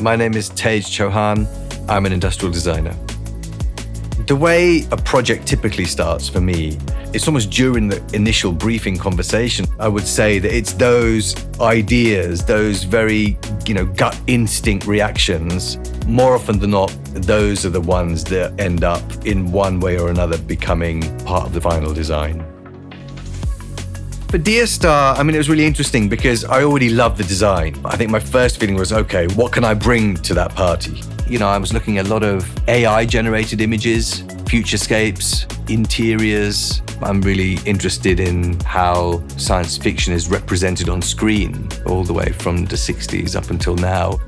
My name is Tej Chauhan. I'm an industrial designer. The way a project typically starts for me, it's almost during the initial briefing conversation. I would say that it's those ideas, those very, gut instinct reactions. More often than not, those are the ones that end up in one way or another becoming part of the final design. For DiaStar, it was really interesting because I already loved the design. I think my first feeling was, okay, what can I bring to that party? I was looking at a lot of AI-generated images, futurescapes, interiors. I'm really interested in how science fiction is represented on screen, all the way from the 60s up until now.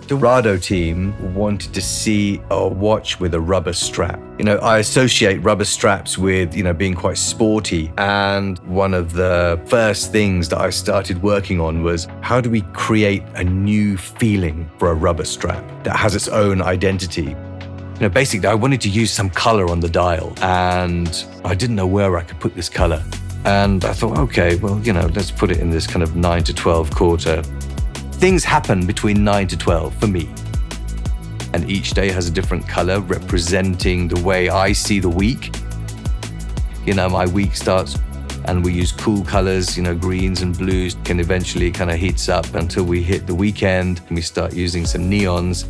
The Rado team wanted to see a watch with a rubber strap. I associate rubber straps with, being quite sporty. And one of the first things that I started working on was how do we create a new feeling for a rubber strap that has its own identity? Basically, I wanted to use some color on the dial and I didn't know where I could put this color. And I thought, okay, well, let's put it in this kind of 9 to 12 quarter. Things happen between 9 to 12 for me. And each day has a different color representing the way I see the week. My week starts and we use cool colors, greens and blues, can eventually kind of heats up until we hit the weekend and we start using some neons.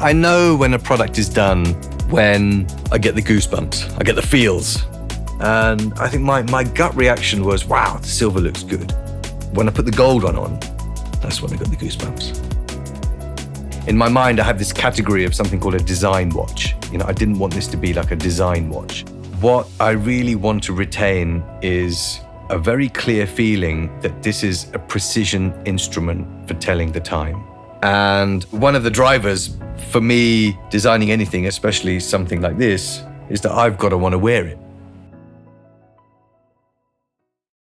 I know when a product is done when I get the goosebumps, I get the feels. And I think my gut reaction was, wow, the silver looks good. When I put the gold on, that's when I got the goosebumps. In my mind, I have this category of something called a design watch. I didn't want this to be like a design watch. What I really want to retain is a very clear feeling that this is a precision instrument for telling the time. And one of the drivers for me designing anything, especially something like this, is that I've got to want to wear it.